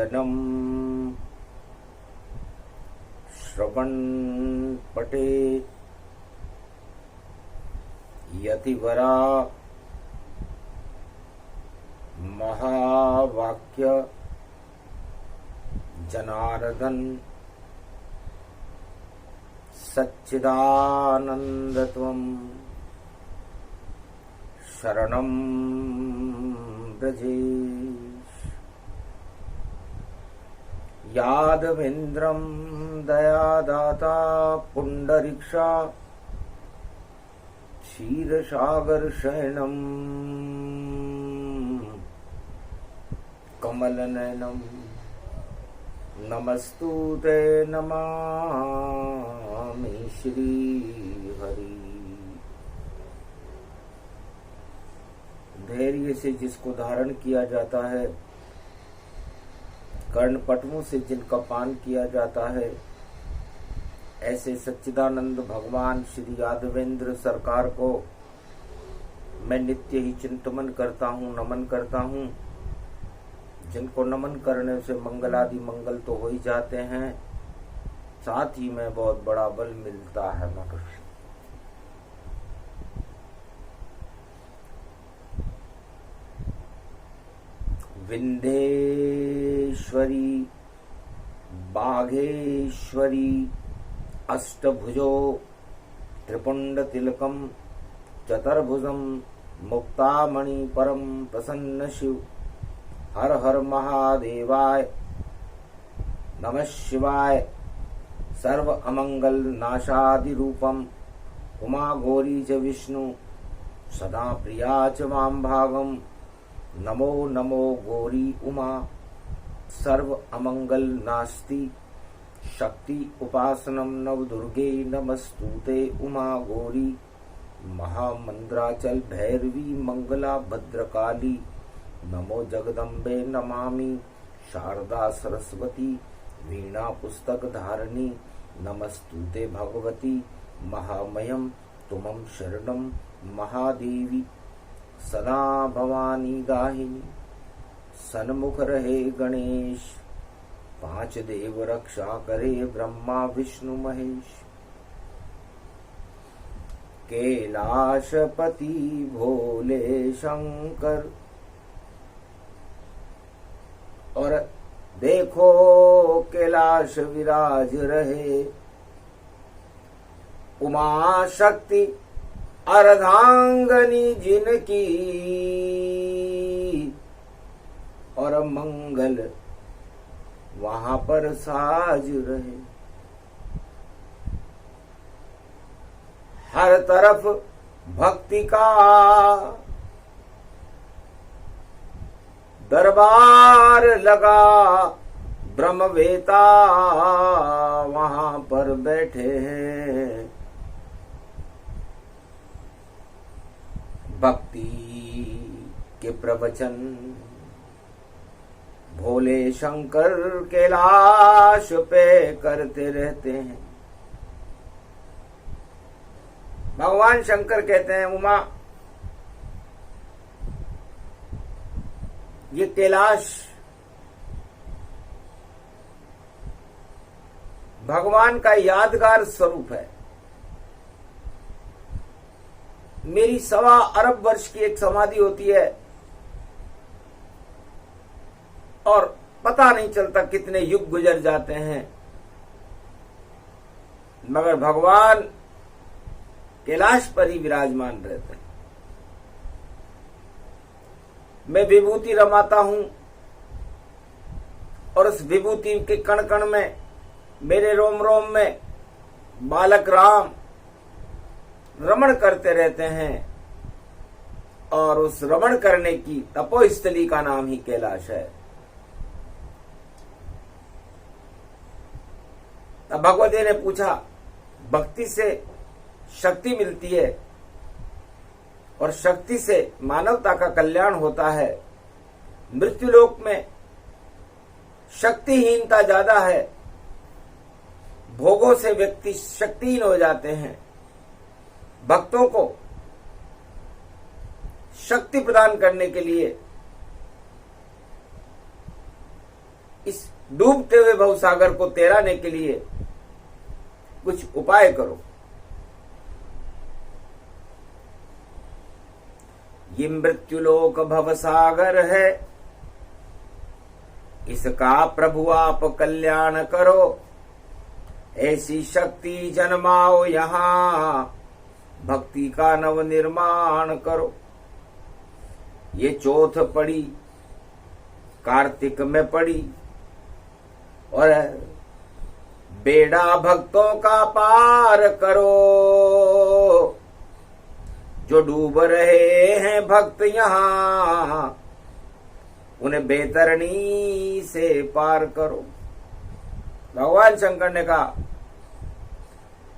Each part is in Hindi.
शयनं श्रवणपटे यतिवरा महावाक्य जनार्दन सच्चिदानंदत्वं शरणं ब्रजेश। यादवेन्द्रं दयादाता पुंडरीक्षा क्षीरसागर शयनं कमलनयनं नमस्तुते नमामि श्री हरि। धैर्य से जिसको धारण किया जाता है, कर्णपटुओं से जिनका पान किया जाता है, ऐसे सच्चिदानंद भगवान श्री यादवेंद्र सरकार को मैं नित्य ही चिंतन करता हूँ, नमन करता हूँ। जिनको नमन करने से मंगलादि मंगल तो हो ही जाते हैं, साथ ही में बहुत बड़ा बल मिलता है मनुष्य। विंध्येश्वरी बाघेश्वरी अष्टभुजो त्रिपुंड तिलकम चतुर्भुजम मुक्तामणि परम प्रसन्न शिव। हर हर महादेवाय नमः शिवाय। सर्व अमंगल नाशादि रूपम उमा गौरी च विष्णु सदा प्रिया च मां भागम। नमो नमो गौरी उमा। सर्व अमंगल नास्ति शक्ति उपासनम नव दुर्गे नमस्तुते उमा गौरी। महामंद्राचल भैरवी मंगला भद्रकाली। नमो जगदम्बे नमामि शारदा सरस्वती वीणा पुस्तक धारिणी। नमस्तुते भगवती महामयम तुमं शरणं महादेवी। सदा भवानी दाहिनी सन्मुख रहे गणेश। पांच देव रक्षा करे ब्रह्मा विष्णु महेश। कैलाशपति भोले शंकर। और देखो कैलाश विराज रहे उमा शक्ति अर्धांगनी जिनकी। और मंगल वहां पर साज रहे। हर तरफ भक्ति का दरबार लगा। ब्रह्मवेता वहां पर बैठे हैं। भक्ति के प्रवचन भोले शंकर कैलाश पे करते रहते हैं। भगवान शंकर कहते हैं, उमा ये कैलाश भगवान का यादगार स्वरूप है। मेरी 1.25 अरब वर्ष की एक समाधि होती है और पता नहीं चलता कितने युग गुजर जाते हैं, मगर भगवान कैलाश पर ही विराजमान रहते हैं। मैं विभूति रमाता हूं और उस विभूति के कण कण में, मेरे रोम रोम में बालक राम रमण करते रहते हैं। और उस रमण करने की तपोस्थली का नाम ही कैलाश है। तब भगवती ने पूछा, भक्ति से शक्ति मिलती है और शक्ति से मानवता का कल्याण होता है। मृत्युलोक में शक्तिहीनता ज्यादा है, भोगों से व्यक्ति शक्तिहीन हो जाते हैं। भक्तों को शक्ति प्रदान करने के लिए इस डूबते हुए भवसागर को तैराने के लिए कुछ उपाय करो। ये मृत्युलोक भवसागर है, इसका प्रभु आप कल्याण करो। ऐसी शक्ति जन्माओ यहाँ, भक्ति का नव निर्माण करो। ये चौथ पड़ी, कार्तिक में पड़ी, और बेड़ा भक्तों का पार करो। जो डूब रहे हैं भक्त यहाँ, उन्हें बेतरनी से पार करो। भगवान शंकर ने कहा,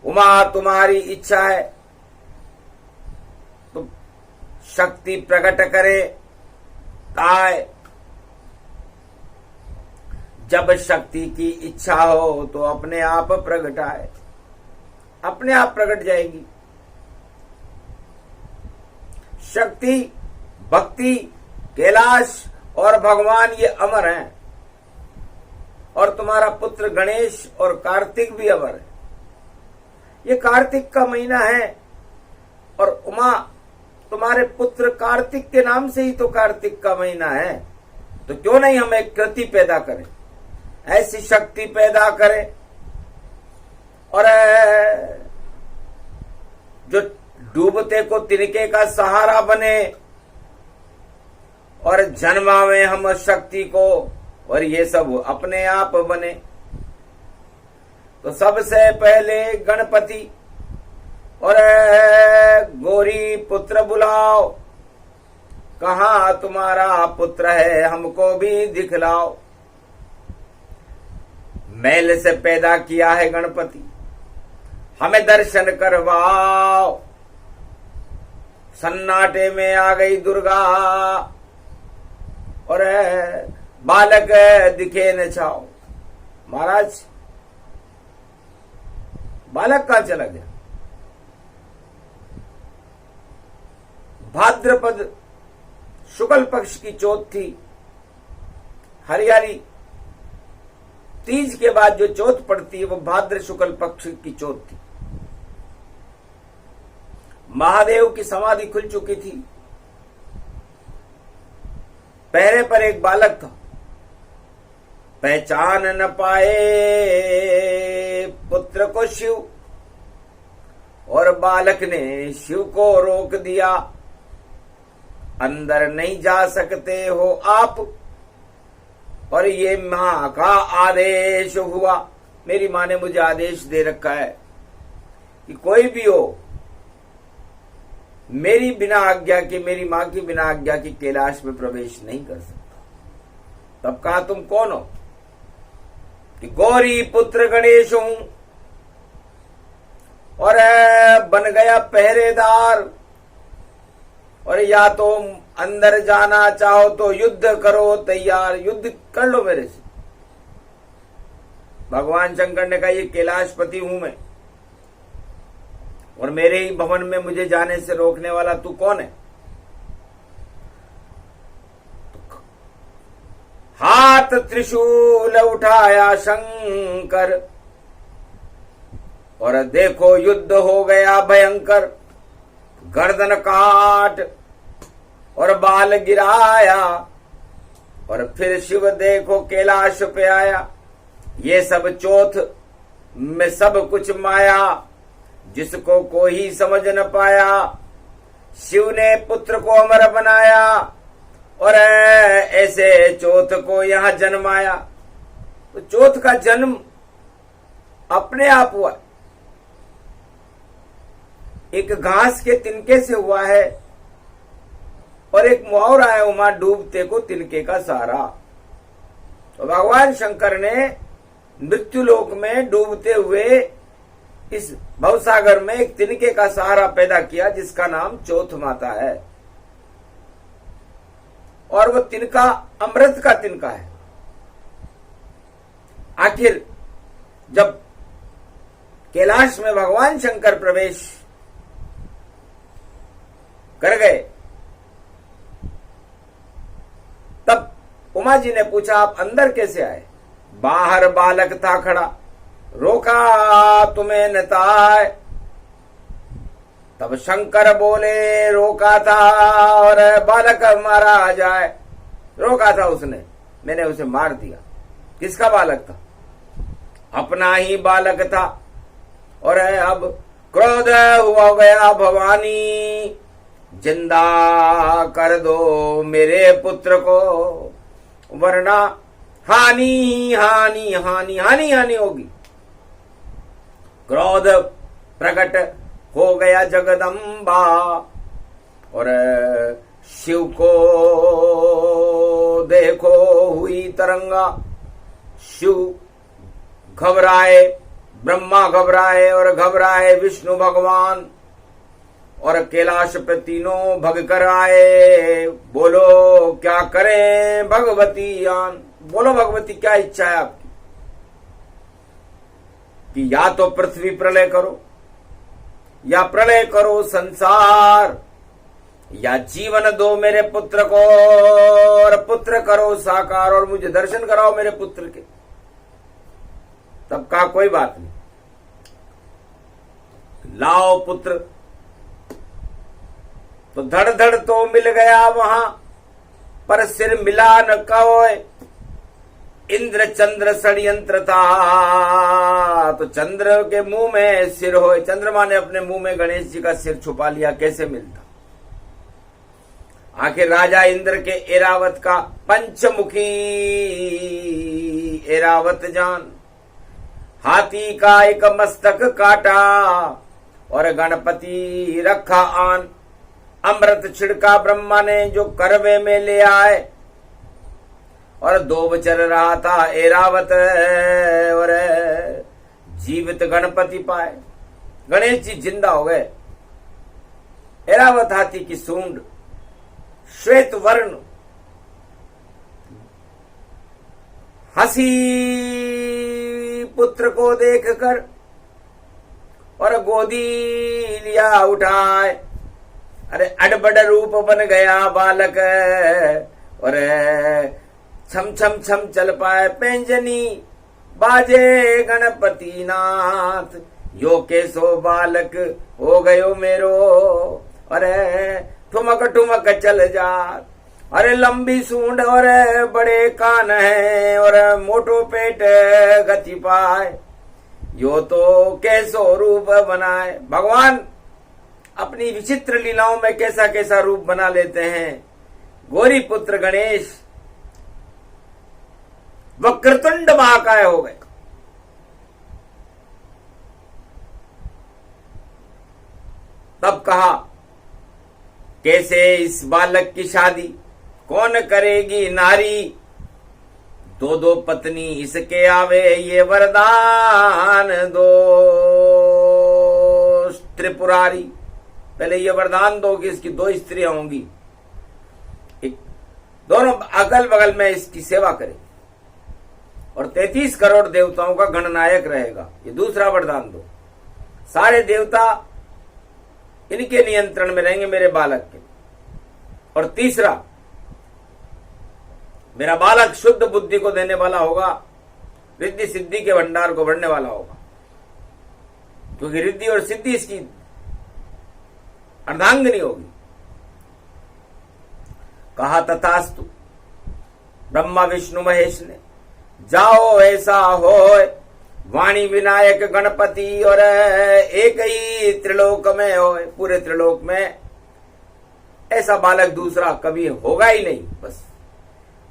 उमा तुम्हारी इच्छा है तो शक्ति प्रकट करे ताय। जब शक्ति की इच्छा हो तो अपने आप प्रगटाए, अपने आप प्रकट जाएगी। शक्ति, भक्ति, कैलाश और भगवान ये अमर हैं, और तुम्हारा पुत्र गणेश और कार्तिक भी अमर है। ये कार्तिक का महीना है, और उमा तुम्हारे पुत्र कार्तिक के नाम से ही तो कार्तिक का महीना है। तो क्यों नहीं हम एक कृति पैदा करें, ऐसी शक्ति पैदा करें, और जो डूबते को तिनके का सहारा बने, और जन्मावे हम शक्ति को, और ये सब अपने आप बने। तो सबसे पहले गणपति और गौरी पुत्र बुलाओ। कहाँ तुम्हारा पुत्र है, हमको भी दिखलाओ। मैल से पैदा किया है गणपति, हमें दर्शन करवाओ। सन्नाटे में आ गई दुर्गा, और बालक दिखे न छाओ। महाराज बालक कहां चला गया? भाद्रपद शुक्ल पक्ष की चौथ थी, हरियाली तीज के बाद जो चौथ पड़ती है वो भाद्र शुक्ल पक्ष की चौथ थी। महादेव की समाधि खुल चुकी थी। पहरे पर एक बालक था, पहचान न पाए पुत्र को शिव, और बालक ने शिव को रोक दिया। अंदर नहीं जा सकते हो आप, और ये मां का आदेश हुआ। मेरी मां ने मुझे आदेश दे रखा है कि कोई भी हो मेरी बिना आज्ञा के, मेरी मां की बिना आज्ञा की कैलाश में प्रवेश नहीं कर सकता। तब कहा तुम कौन हो? कि गौरी पुत्र गणेश हूं, और बन गया पहरेदार। और या तो अंदर जाना चाहो तो युद्ध करो तैयार, युद्ध कर लो मेरे से। भगवान शंकर ने कहा ये कैलाशपति हूं मैं, और मेरे ही भवन में मुझे जाने से रोकने वाला तू कौन है? हाथ त्रिशूल उठाया शंकर, और देखो युद्ध हो गया भयंकर। गर्दन काट और बाल गिराया, और फिर शिव देखो कैलाश पे आया। ये सब चौथ में सब कुछ माया, जिसको कोई समझ न पाया। शिव ने पुत्र को अमर बनाया, और ऐसे चौथ को यहां जन्माया। तो चौथ का जन्म अपने आप हुआ, एक घास के तिनके से हुआ है, और एक मुहावरा है, उमा डूबते को तिनके का सहारा। तो भगवान शंकर ने मृत्युलोक में डूबते हुए इस भवसागर में एक तिनके का सहारा पैदा किया, जिसका नाम चौथ माता है। और वो तिनका अमृत का तिनका है। आखिर जब कैलाश में भगवान शंकर प्रवेश कर गए, तब उमा जी ने पूछा आप अंदर कैसे आए? बाहर बालक था खड़ा, रोका तुम्हें नताय। तब शंकर बोले रोका था और बालक मारा जाए। रोका था उसने, मैंने उसे मार दिया। किसका बालक था? अपना ही बालक था। और अब क्रोध हुआ गया भवानी, जिंदा कर दो मेरे पुत्र को, वरना हानि हानि हानि हानि हानि होगी। क्रोध प्रकट हो गया जगदम्बा और शिव को देखो हुई तरंगा। शिव घबराए, ब्रह्मा घबराए और घबराए विष्णु भगवान, और कैलाश पे तीनों भग कर आए। बोलो क्या करें भगवती आन? बोलो भगवती क्या इच्छा है आपकी? कि या तो पृथ्वी प्रलय करो, या प्रलय करो संसार, या जीवन दो मेरे पुत्र को और पुत्र करो साकार, और मुझे दर्शन कराओ मेरे पुत्र के। तब कहा कोई बात नहीं, लाओ पुत्र। तो धड़ धड़ तो मिल गया वहां, पर सिर मिला न कोय। इंद्र चंद्र षड्यंत्र था, तो चंद्र के मुंह में सिर होए। चंद्रमा ने अपने मुंह में गणेश जी का सिर छुपा लिया, कैसे मिलता? आखिर राजा इंद्र के एरावत का पंचमुखी एरावत जान, हाथी का एक मस्तक काटा और गणपति रखा आन। अमृत छिड़का ब्रह्मा ने जो करवे में ले आए, और दो चल रहा था एरावत और जीवित गणपति पाए। गणेश जी जिंदा हो गए। एरावत हाथी की सूंड, श्वेत वर्ण, हंसी पुत्र को देखकर और गोदी लिया उठाए। अरे अड़बड़ रूप बन गया बालक, और छम छम छम चल पाए। पैंजनी बाजे गणपति नाथ, यो केसो बालक हो गयो मेरो, अरे ठुमक ठुमक चल जा। अरे लंबी सूंड और बड़े कान है, और मोटो पेट गति पाए, यो तो कैसो रूप बनाए। भगवान अपनी विचित्र लीलाओं में कैसा कैसा रूप बना लेते हैं। गौरी पुत्र गणेश वक्रतुंड महाकाय हो गए। तब कहा कैसे इस बालक की शादी कौन करेगी नारी? दो दो पत्नी इसके आवे ये वरदान दो त्रिपुरारी। पहले ये वरदान दो कि इसकी दो स्त्रियां होंगी, दोनों अगल बगल में इसकी सेवा करें, और 33 करोड़ देवताओं का गणनायक रहेगा। ये दूसरा वरदान दो। सारे देवता इनके नियंत्रण में रहेंगे मेरे बालक के। और तीसरा, मेरा बालक शुद्ध बुद्धि को देने वाला होगा, रिद्धि सिद्धि के भंडार को बढ़ने वाला होगा, क्योंकि रिद्धि और सिद्धि इसकी अर्धांगिनी होगी। कहा तथास्तु। ब्रह्मा विष्णु महेश ने जाओ ऐसा होए, वाणी विनायक गणपति और एक ही त्रिलोक में होए। पूरे त्रिलोक में ऐसा बालक दूसरा कभी होगा ही नहीं। बस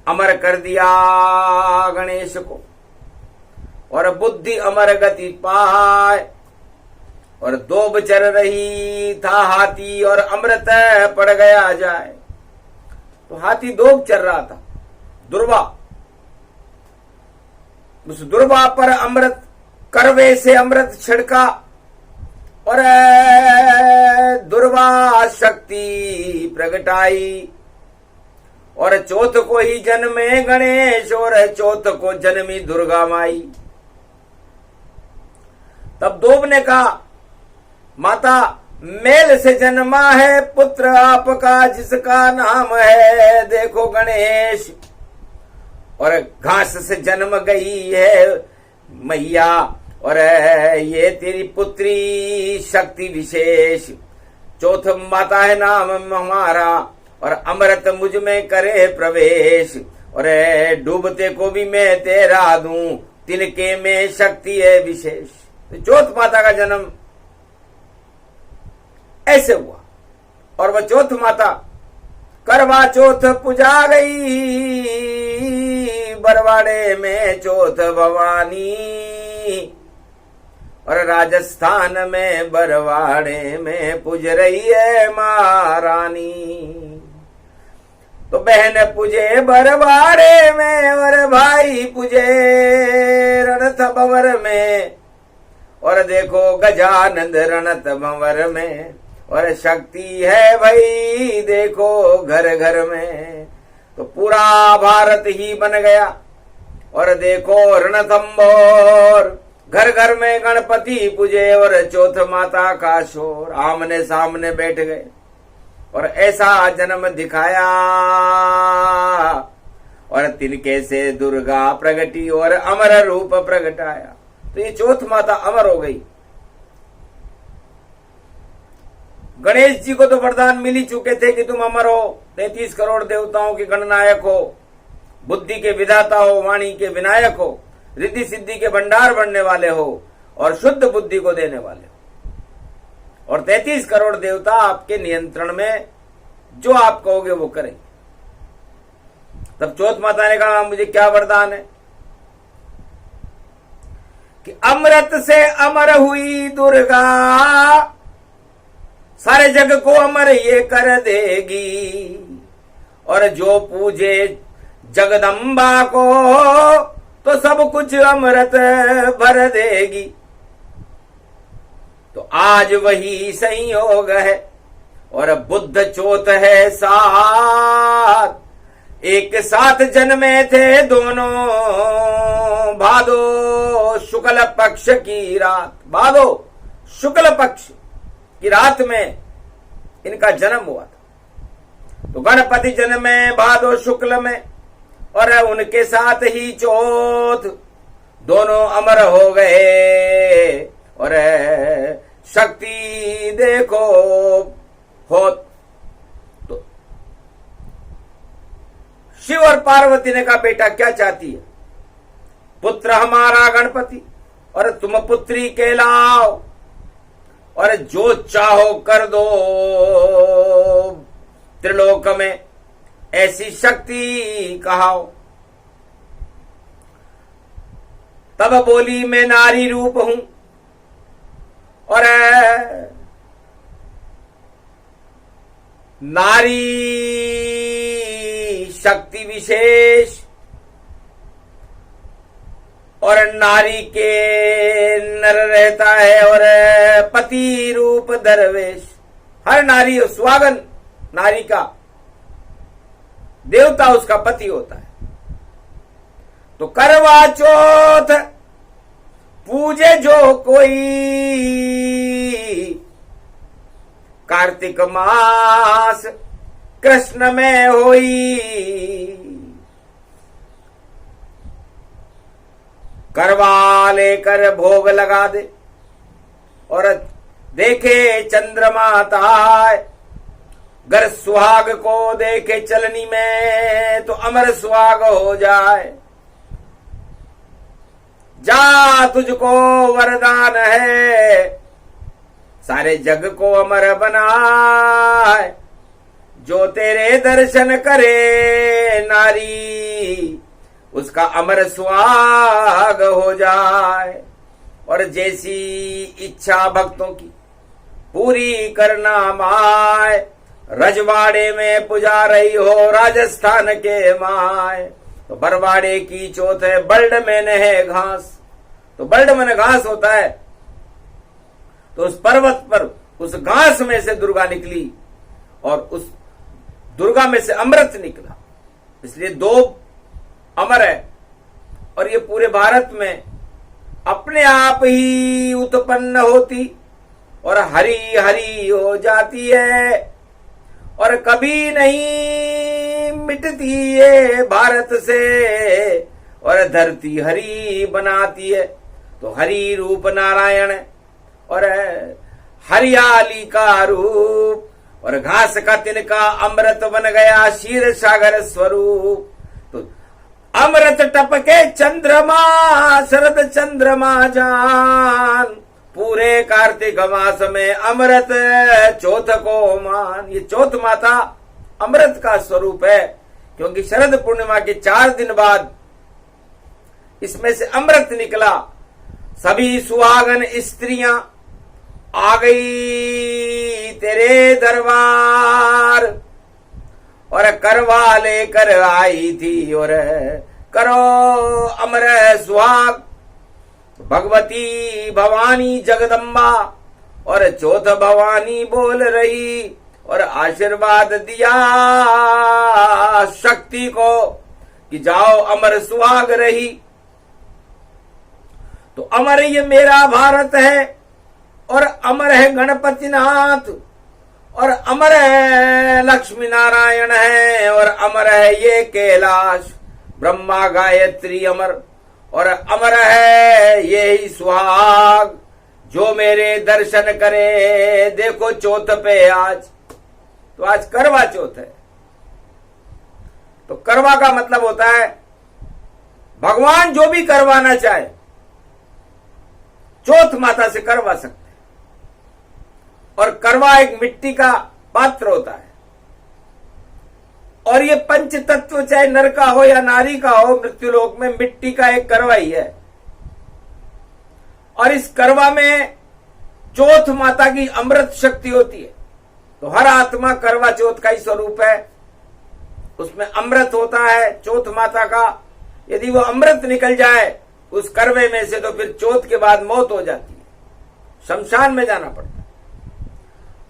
अमर कर दिया गणेश को, और बुद्धि अमर गति पाए, और दोब चल रही था हाथी और अमृत पड़ गया जाए। तो हाथी दोब चल रहा था, दुर्वा, उस दुर्वा पर अमृत, करवे से अमृत छिड़का, और दुर्वा शक्ति प्रगटाई, और चौथ को ही जन्मे गणेश, और चौथ को जन्मी दुर्गा माई। तब दोब ने कहा, माता मेल से जन्मा है पुत्र आपका, जिसका नाम है देखो गणेश। और घास से जन्म गई है मैया, और ये तेरी पुत्री शक्ति विशेष। चौथ माता है नाम हमारा, और अमृत मुझ में करे प्रवेश, और डूबते को भी मैं तेरा दूं, तिनके में शक्ति है विशेष। तो चौथ माता का जन्म ऐसे हुआ, और वह चौथ माता करवा चौथ पूजा गई, बरवाड़े में चौथ भवानी, और राजस्थान में बरवाड़े में पूज रही है महारानी। तो बहन पूजे बरवाड़े में, और भाई पूजे रणथ भंवर में, और देखो गजानंद रणथ भंवर में, और शक्ति है भाई देखो घर घर में। तो पूरा भारत ही बन गया, और देखो रणथंभौर, घर घर में गणपति पूजे, और चौथ माता का शोर, आमने सामने बैठ गए और ऐसा जन्म दिखाया, और तिनके से दुर्गा प्रगटी और अमर रूप प्रगटाया। तो ये चौथ माता अमर हो गई। गणेश जी को तो वरदान मिल ही चुके थे कि तुम अमर हो, 33 करोड़ देवताओं के गणनायक हो, बुद्धि के विधाता हो, वाणी के विनायक हो, रिद्धि सिद्धि के भंडार बनने वाले हो, और शुद्ध बुद्धि को देने वाले हो। और 33 करोड़ देवता आपके नियंत्रण में, जो आप कहोगे वो करेंगे। तब चौथ माता ने कहा मुझे क्या वरदान है कि अमृत से अमर हुई दुर्गा, सारे जग को अमर ये कर देगी, और जो पूजे जगदम्बा को तो सब कुछ अमृत भर देगी। तो आज वही संयोग है, और बुद्ध चौथ है साथ, एक साथ जन्मे थे दोनों, भादो शुक्ल पक्ष की रात, भादो शुक्ल पक्ष की रात में इनका जन्म हुआ था। तो गणपति जन्मे भादो शुक्ल में, और उनके साथ ही चौथ, दोनों अमर हो गए, और शक्ति देखो हो। तो शिव और पार्वती ने कहा बेटा क्या चाहती है? पुत्र हमारा गणपति, और तुम पुत्री कहलाओ, और जो चाहो कर दो त्रिलोक में, ऐसी शक्ति कहाओ। तब बोली मैं नारी रूप हूं, और नारी शक्ति विशेष, और नारी के नर रहता है, और पति रूप दरवेश। हर नारी सुहागन नारी का देवता उसका पति होता है। तो करवा चौथ पूजे जो कोई, कार्तिक मास कृष्ण में होई, करवा लेकर भोग लगा दे, और देखे चंद्रमा ताय, गर सुहाग को देखे चलनी में, तो अमर सुहाग हो जाए। जा तुझको वरदान है, सारे जग को अमर बनाए, जो तेरे दर्शन करे नारी, उसका अमर सुहाग हो जाए। और जैसी इच्छा भक्तों की पूरी करना माय, रजवाड़े में पुजा रही हो राजस्थान के माय। तो बरवाड़े की चौथ है, बल्ड में है घास। तो बल्ड में घास होता है, तो उस पर्वत पर उस घास में से दुर्गा निकली, और उस दुर्गा में से अमृत निकला। इसलिए दो अमर है, और ये पूरे भारत में अपने आप ही उत्पन्न होती और हरी हरी हो जाती है, और कभी नहीं मिटती है भारत से और धरती हरी बनाती है। तो हरि रूप नारायण और हरियाली का रूप और घास का तिनका अमृत बन गया क्षीर सागर स्वरूप। तो अमृत टपके चंद्रमा शरद चंद्रमा जान, पूरे कार्तिक मास में अमृत चौथ को मान। ये चौथ माता अमृत का स्वरूप है, क्योंकि शरद पूर्णिमा के 4 दिन बाद इसमें से अमृत निकला। सभी सुहागन स्त्रियां आ गई तेरे दरबार और करवा लेकर आई थी और करो अमर सुहाग। भगवती भवानी जगदम्बा और चौथ भवानी बोल रही और आशीर्वाद दिया शक्ति को कि जाओ अमर सुहाग रही। तो अमर ये मेरा भारत है और अमर है गणपति नाथ और अमर है लक्ष्मी नारायण है और अमर है ये कैलाश ब्रह्मा गायत्री अमर और अमर है ये ही सुहाग जो मेरे दर्शन करे। देखो चौथ पे आज, तो आज करवा चौथ है। तो करवा का मतलब होता है भगवान जो भी करवाना चाहे चौथ माता से करवा सकते हैं। और करवा एक मिट्टी का पात्र होता है और ये पंच तत्व चाहे नर का हो या नारी का हो, मृत्युलोक में मिट्टी का एक करवा ही है। और इस करवा में चौथ माता की अमृत शक्ति होती है। तो हर आत्मा करवा चौथ का ही स्वरूप है, उसमें अमृत होता है चौथ माता का। यदि वो अमृत निकल जाए उस करवे में से तो फिर चौथ के बाद मौत हो जाती है, शमशान में जाना पड़ता है।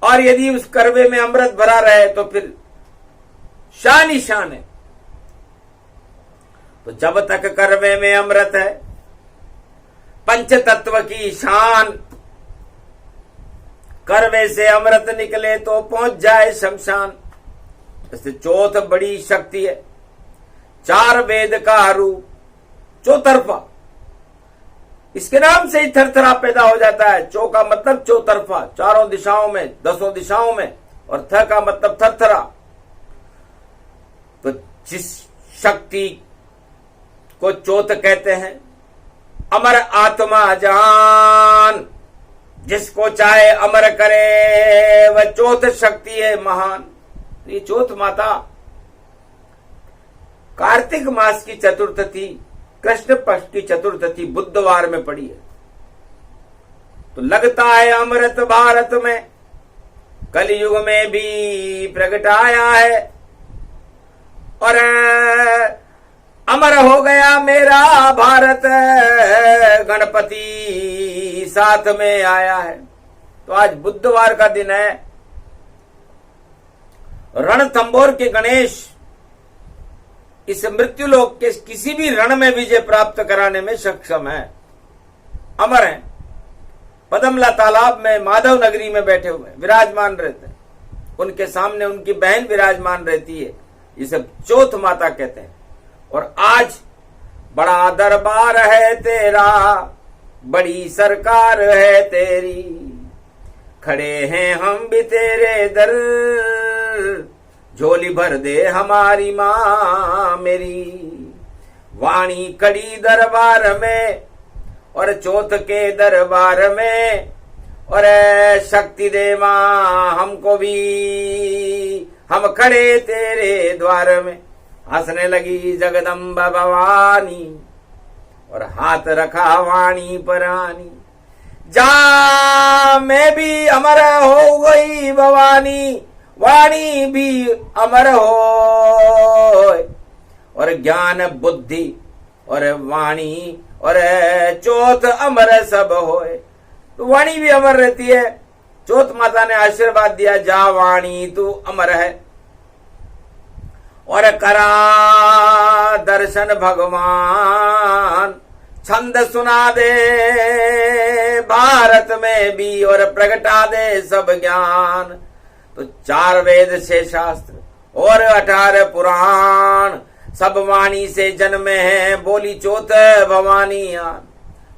और यदि उस करवे में अमृत भरा रहे तो फिर शान ही शान है। तो जब तक करवे में अमृत है पंच तत्व की शान, करवे से अमृत निकले तो पहुंच जाए शमशान। इससे चौथ बड़ी शक्ति है, 4 वेद का रूप चौतरफा। इसके नाम से ही थरथरा पैदा हो जाता है। चौ का मतलब चौतरफा, चारों दिशाओं में, 10 दिशाओं में, और थ का मतलब थरथरा। तो जिस शक्ति को चौथ कहते हैं, अमर आत्मा जान, जिसको चाहे अमर करे वह चौथ शक्ति है महान। ये चौथ माता कार्तिक मास की चतुर्थी, कृष्ण पक्ष की चतुर्थी बुधवार में पड़ी है। तो लगता है अमृत भारत में कलयुग में भी प्रगटाया है और अमर हो गया मेरा भारत, गणपति साथ में आया है। तो आज बुधवार का दिन है। रणथंबोर के गणेश इस मृत्युलोक के किसी भी रण में विजय प्राप्त कराने में सक्षम है, अमर है। पदमला तालाब में माधव नगरी में बैठे हुए विराजमान रहते हैं, उनके सामने उनकी बहन विराजमान रहती है, इसे चौथ माता कहते हैं। और आज बड़ा दरबार है तेरा, बड़ी सरकार है तेरी, खड़े हैं हम भी तेरे दर, झोली भर दे हमारी मां मेरी। वाणी कड़ी दरबार में और चौथ के दरबार में, और शक्ति दे मां हमको भी, हम खड़े तेरे द्वार में। हंसने लगी जगदम्बा भवानी और हाथ रखा वाणी पर आनी। जा मैं भी अमर हो गई भवानी, वाणी भी अमर हो, और ज्ञान बुद्धि और वाणी और चौथ अमर सब होए। तो वाणी भी अमर रहती है। चौथ माता ने आशीर्वाद दिया, जा वाणी तू अमर है। और करा दर्शन भगवान, छंद सुना दे भारत में भी और प्रगटा दे सब ज्ञान। तो 4 वेद से शास्त्र और 18 पुराण सब वाणी से जन्मे हैं, बोली चौथ भवानी आन।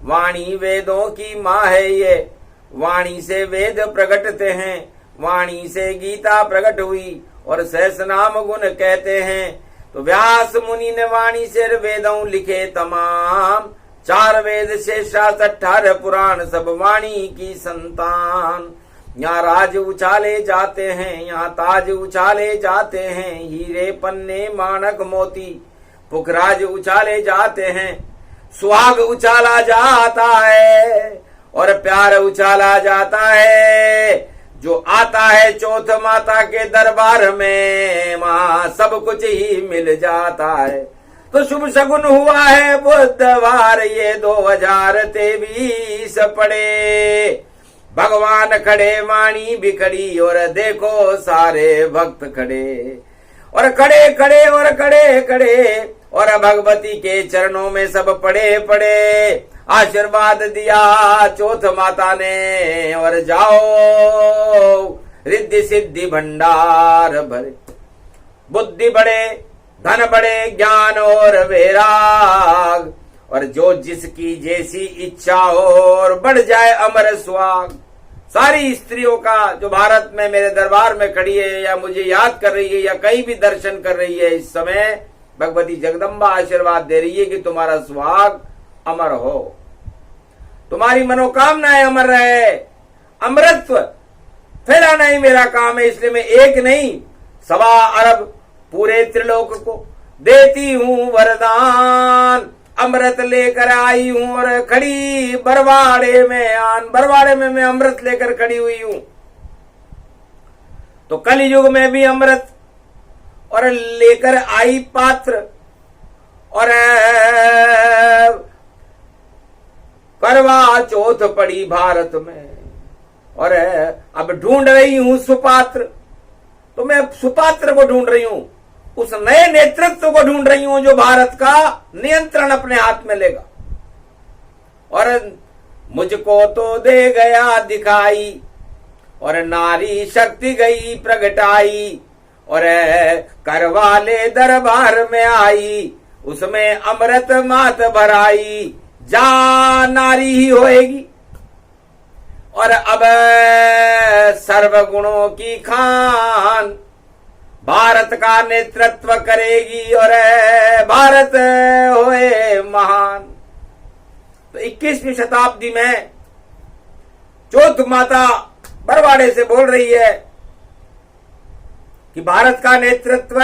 वाणी वेदों की माँ है ये, वाणी से वेद प्रकटते हैं, वाणी से गीता प्रकट हुई और सहस नाम गुण कहते हैं। तो व्यास मुनि ने वाणी से वेदों लिखे तमाम, 4 वेद से शास्त्र 18 पुराण सब वाणी की संतान। यहाँ राज उछाले जाते हैं, यहाँ ताज उछाले जाते हैं, हीरे पन्ने माणक मोती पुखराज उछाले जाते हैं। सुहाग उछाला जाता है और प्यार उछाला जाता है। जो आता है चौथ माता के दरबार में, माँ सब कुछ ही मिल जाता है। तो शुभ शगुन हुआ है बुधवार ये 2023 पड़े। भगवान खड़े, वाणी भी खड़ी और देखो सारे भक्त खड़े और खड़े खड़े और खड़े खड़े और भगवती के चरणों में सब पड़े पड़े। आशीर्वाद दिया चौथ माता ने और जाओ रिद्धि सिद्धि भंडार भरे। बुद्धि बढ़े, धन बढ़े, ज्ञान और वैराग और जो जिसकी जैसी इच्छा हो और बढ़ जाए अमर सुहाग। सारी स्त्रियों का जो भारत में मेरे दरबार में खड़ी है या मुझे याद कर रही है या कहीं भी दर्शन कर रही है, इस समय भगवती जगदम्बा आशीर्वाद दे रही है कि तुम्हारा सुहाग अमर हो, तुम्हारी मनोकामनाएं अमर रहे। अमरत्व फैलाना ही मेरा काम है, इसलिए मैं एक नहीं 1.25 अरब पूरे त्रिलोक को देती हूँ वरदान। अमृत लेकर आई हूँ और खड़ी बरवाड़े में आन। बरवाड़े में मैं अमृत लेकर खड़ी हुई हूँ। तो कलयुग में भी अमृत और लेकर आई पात्र और करवा चौथ पड़ी भारत में और अब ढूंढ रही हूं सुपात्र। तो मैं सुपात्र को ढूंढ रही हूं, उस नए नेतृत्व को ढूंढ रही हूं जो भारत का नियंत्रण अपने हाथ में लेगा। और मुझको तो दे गया दिखाई और नारी शक्ति गई प्रगटाई और करवाले दरबार में आई, उसमें अमृत मात भराई। जा नारी ही होएगी और अब सर्वगुणों की खान भारत का नेतृत्व करेगी और भारत होए महान। तो 21वीं शताब्दी में चौथ माता बरवाड़े से बोल रही है कि भारत का नेतृत्व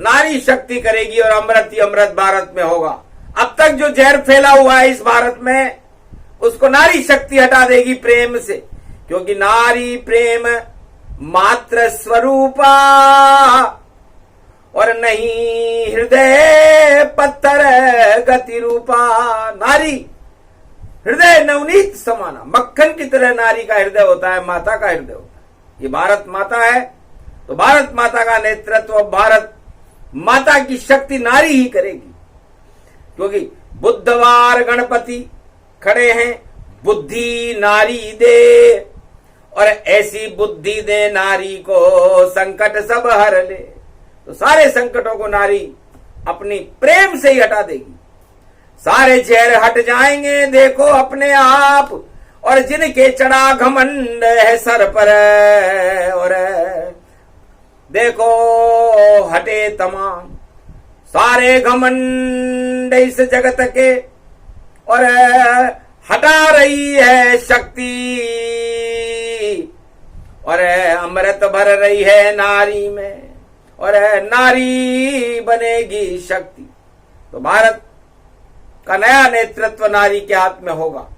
नारी शक्ति करेगी और अमृत ही अमृत भारत में होगा। अब तक जो जहर फैला हुआ है इस भारत में, उसको नारी शक्ति हटा देगी प्रेम से, क्योंकि नारी प्रेम मात्र स्वरूपा और नहीं हृदय पत्थर गति रूपा। नारी हृदय नवनीत समाना, मक्खन की तरह नारी का हृदय होता है, माता का हृदय होता है। ये भारत माता है, तो भारत माता का नेतृत्व भारत माता की शक्ति नारी ही करेगी। क्योंकि बुधवार गणपति खड़े हैं, बुद्धि नारी दे और ऐसी बुद्धि दे नारी को संकट सब हर ले। तो सारे संकटों को नारी अपनी प्रेम से ही हटा देगी। सारे जहर हट जाएंगे देखो अपने आप, और जिनके चढ़ा घमंड है सर पर और देखो हटे तमाम सारे घमंड इस जगत के, और हटा रही है शक्ति और अमृत भर रही है नारी में और नारी बनेगी शक्ति। तो भारत का नया नेतृत्व नारी के हाथ में होगा।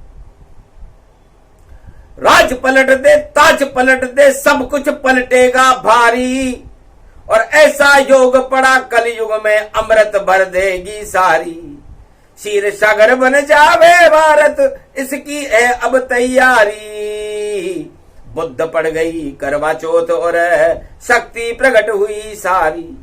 राज पलट दे, ताज पलट दे, सब कुछ पलटेगा भारी, और ऐसा योग पड़ा कलयुग में अमृत भर देगी सारी। शीर सागर बन जावे भारत, इसकी है अब तैयारी। बुद्ध पड़ गई करवा चौथ और शक्ति प्रकट हुई सारी।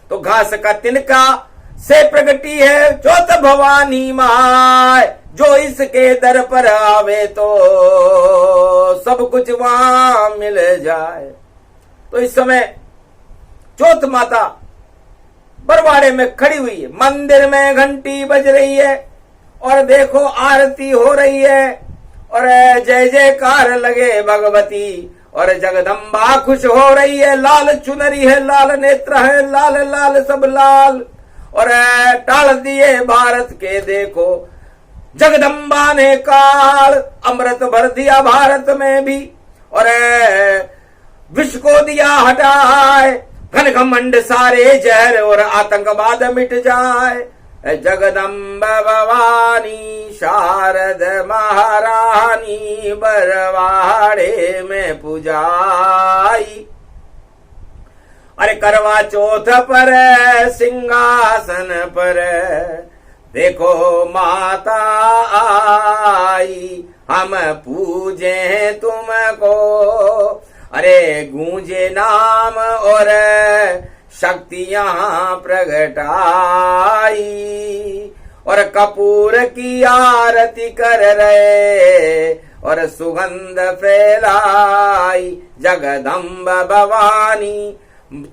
तो घास का तिनका से प्रगटी है चौथ भवानी माय, जो इसके दर पर आवे तो सब कुछ वहां मिल जाए। तो इस समय चौथ माता बरवाड़े में खड़ी हुई है, मंदिर में घंटी बज रही है और देखो आरती हो रही है और जय जयकार लगे भगवती और जगदम्बा खुश हो रही है। लाल चुनरी है, लाल नेत्र है, लाल लाल सब लाल और टाल दिए भारत के देखो जगदम्बा ने काल। अमृत भर दिया भारत में भी और विश्व को दिया हटाए, घन घमंड सारे जहर और आतंकवाद मिट जाए। जगदम्बा भवानी शारद महारानी बरवाड़े में पुजाई। अरे करवा चौथ पर सिंहासन पर देखो माता आई, हम पूजे तुमको। अरे गूंजे नाम और शक्ति यहाँ प्रगट आई और कपूर की आरती कर रहे और सुगंध फैलाई। जगदम्बा भवानी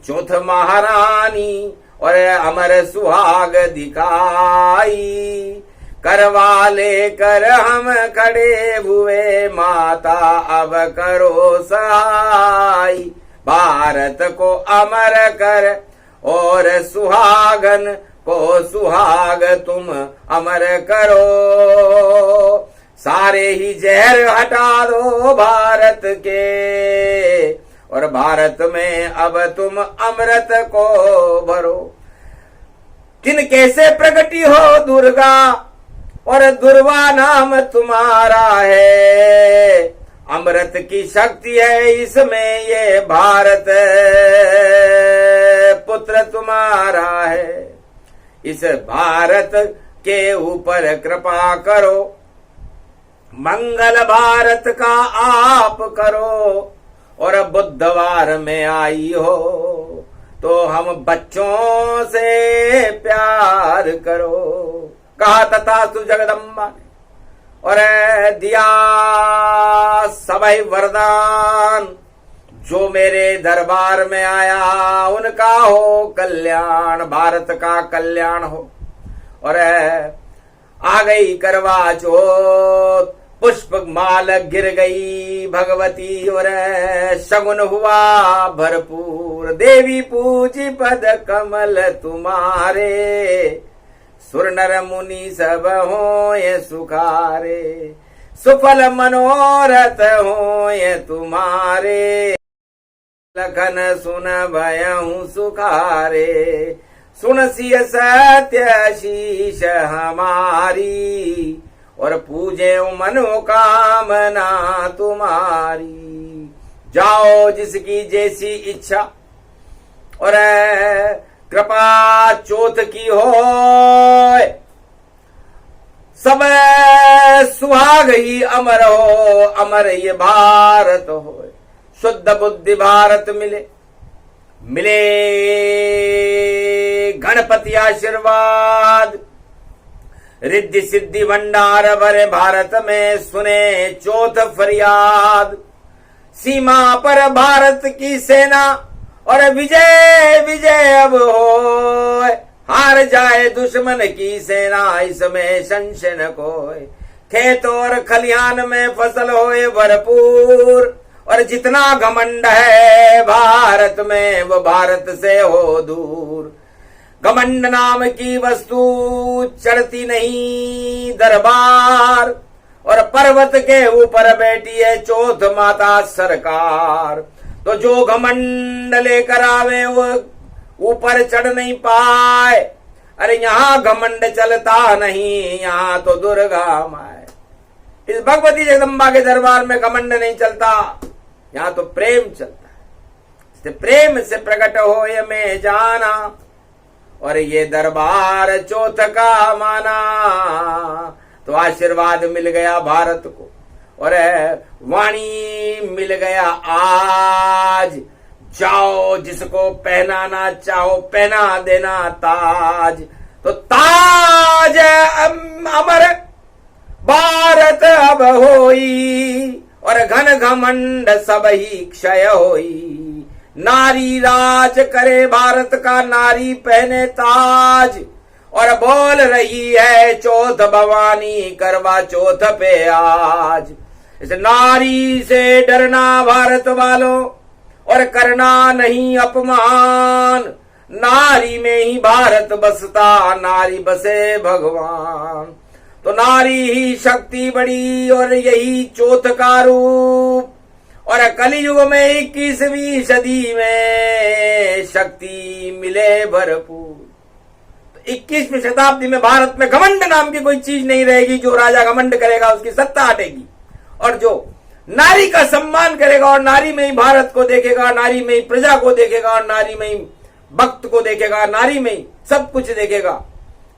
चौथ महारानी और अमर सुहाग दिखाई। करवा लेकर हम खड़े हुए माता अब करो सहाय। भारत को अमर कर और सुहागन को सुहाग तुम अमर करो। सारे ही जहर हटा दो भारत के और भारत में अब तुम अमृत को भरो। किन कैसे प्रगति हो दुर्गा और दुर्वा नाम तुम्हारा है। अमृत की शक्ति है इसमें, ये भारत पुत्र तुम्हारा है। इस भारत के ऊपर कृपा करो, मंगल भारत का आप करो। और बुधवार में आई हो तो हम बच्चों से प्यार करो। कहा तथास्तु जगदम्बा ने और दिया सभी वरदान। जो मेरे दरबार में आया उनका हो कल्याण, भारत का कल्याण हो। और आ गई करवा चौथ, पुष्प माल गिर गई भगवती और शगुन हुआ भरपूर। देवी पूजी पद कमल तुम्हारे, सुर नर मुनि सब होए सुखारे। सुफल मनोरथ होए तुम्हारे, लखन सुन भयहु सुखारे। सुन सिय सत्य शीश हमारी और पूजे मनोकामना तुम्हारी। जाओ जिसकी जैसी इच्छा और कृपा चौथ की हो। सब सुहाग ही अमर हो, अमर ये भारत हो। शुद्ध बुद्धि भारत मिले, मिले गणपति आशीर्वाद। रिद्धि सिद्धि भंडार भरे भारत में सुने चौथ फरियाद। सीमा पर भारत की सेना और विजय विजय अब हो। हार जाए दुश्मन की सेना इसमें संशय न कोई। खेत और खलिहान में फसल होए भरपूर और जितना घमंड है भारत में वो भारत से हो दूर। घमंड नाम की वस्तु चढ़ती नहीं दरबार और पर्वत के ऊपर बैठी है चौथ माता सरकार। तो जो घमंड लेकर आवे वो ऊपर चढ़ नहीं पाए। अरे यहाँ घमंड चलता नहीं, यहाँ तो दुर्गा माए। इस भगवती जगदम्बा के दरबार में घमंड नहीं चलता, यहाँ तो प्रेम चलता है। इससे प्रेम से प्रकट हो ये में जाना और ये दरबार चौथ का माना। तो आशीर्वाद मिल गया भारत को और वाणी मिल गया आज। जाओ जिसको पहनाना चाहो पहना देना ताज। तो ताज अमर भारत अब होई और घन घमंड सब ही क्षय होई। नारी राज करे भारत का, नारी पहने ताज, और बोल रही है चौथ भवानी करवा चौथ पे आज। इस नारी से डरना भारत वालों और करना नहीं अपमान, नारी में ही भारत बसता, नारी बसे भगवान। तो नारी ही शक्ति बड़ी और यही चौथ का रूप, और कलयुग में 21वीं सदी में शक्ति मिले भरपूर। तो 21वीं शताब्दी में भारत में घमंड नाम की कोई चीज नहीं रहेगी। जो राजा घमंड करेगा उसकी सत्ता हटेगी, और जो नारी का सम्मान करेगा और नारी में ही भारत को देखेगा, नारी में ही प्रजा को देखेगा, और नारी में ही भक्त को देखेगा, नारी में ही सब कुछ देखेगा,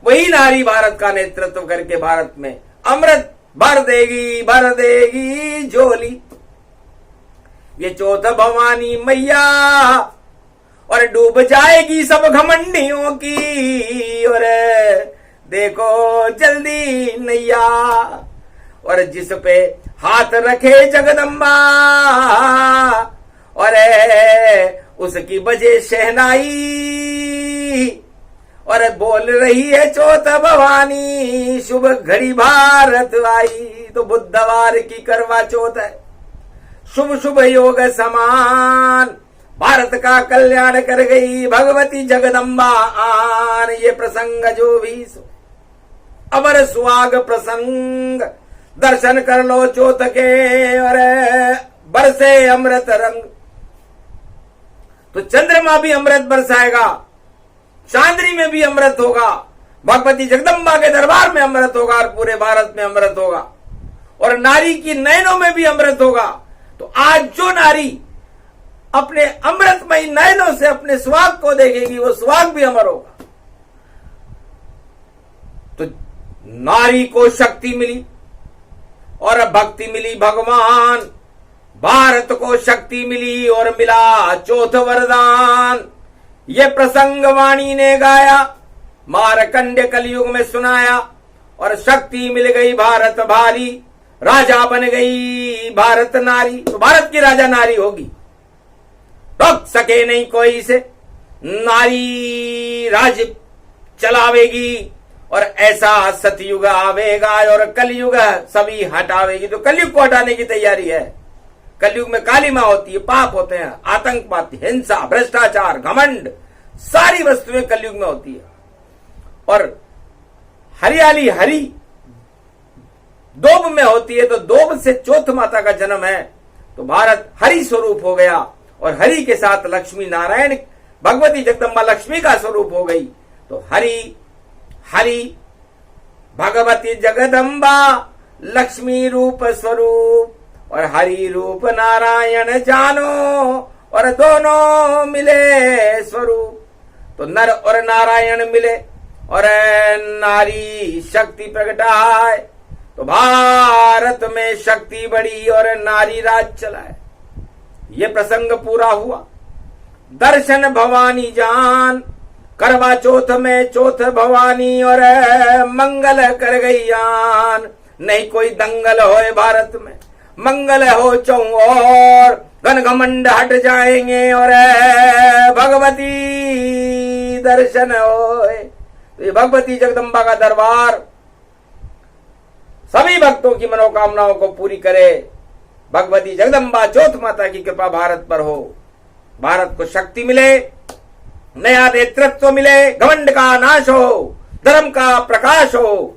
वही नारी भारत का नेतृत्व करके भारत में अमृत भर देगी झोली। ये चौथ भवानी मैया और डूब जाएगी सब घमंडियों की, और देखो जल्दी नैया। और जिस पे हाथ रखे जगदम्बा, और उसकी बजे शहनाई, और बोल रही है चौथ भवानी शुभ घड़ी भारत आई। तो बुधवार की करवा चौथ है, शुभ शुभ योग समान, भारत का कल्याण कर गई भगवती जगदम्बा आन। ये प्रसंग जो भी अमर सुहाग प्रसंग, दर्शन कर लो चौथ के और बरसे अमृत रंग। तो चंद्रमा भी अमृत बरसाएगा, चांदनी में भी अमृत होगा, भगवती जगदम्बा के दरबार में अमृत होगा, और पूरे भारत में अमृत होगा, और नारी की नयनों में भी अमृत होगा। तो आज जो नारी अपने अमृतमयी नयनों से अपने सुहाग को देखेगी, वो सुहाग भी अमर होगा। तो नारी को शक्ति मिली और भक्ति मिली भगवान, भारत को शक्ति मिली और मिला चौथ वरदान। ये प्रसंग वाणी ने गाया, मारकंडे कलयुग में सुनाया, और शक्ति मिल गई भारत भारी, राजा बन गई भारत नारी। तो भारत की राजा नारी होगी, रोक सके नहीं कोई इसे, नारी राज चलावेगी, और ऐसा सतयुग आवेगा और कलयुग सभी हटावेगी। तो कलयुग को हटाने की तैयारी है। कलयुग में कालिमा होती है, पाप होते हैं, आतंकवाद, हिंसा, भ्रष्टाचार, घमंड, सारी वस्तुएं कलयुग में होती है। और हरियाली हरी दोब में होती है, तो दोब से चौथ माता का जन्म है। तो भारत हरि स्वरूप हो गया, और हरि के साथ लक्ष्मी नारायण भगवती जगदम्बा लक्ष्मी का स्वरूप हो गई। तो हरि हरि भगवती जगदम्बा लक्ष्मी रूप स्वरूप, और हरि रूप नारायण जानो, और दोनों मिले स्वरूप। तो नर और नारायण मिले और नारी शक्ति प्रगटाए। तो भारत में शक्ति बढ़ी और नारी राज चलाए। ये प्रसंग पूरा हुआ। दर्शन भवानी जान, करवा चौथ में चौथ भवानी और मंगल कर गई आन। नहीं कोई दंगल होए भारत में, मंगल हो चौर, घन घमंड हट जाएंगे और भगवती दर्शन होए। तो ये भगवती जगदम्बा का दरबार सभी भक्तों की मनोकामनाओं को पूरी करे। भगवती जगदम्बा चौथ माता की कृपा भारत पर हो, भारत को शक्ति मिले, नया नेतृत्व मिले, घमंड का नाश हो, धर्म का प्रकाश हो,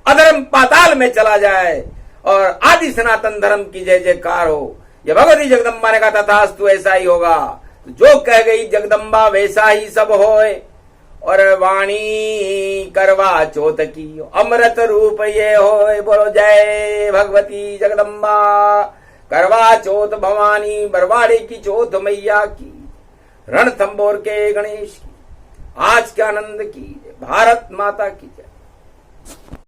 अधर्म पाताल में चला जाए और आदि सनातन धर्म की जय जयकार हो। यह भगवती जगदम्बा ने कहा तथास्तु, ऐसा ही होगा। जो कह गई जगदम्बा वैसा ही सब होए। और वाणी करवा चौथ की अमृत रूप ये होए। बोलो जय भगवती जगदम्बा, करवा चौथ भवानी, बरवाड़े की चौथ मैया की, रणथंबोर के गणेश की, आज के आनंद की, भारत माता की।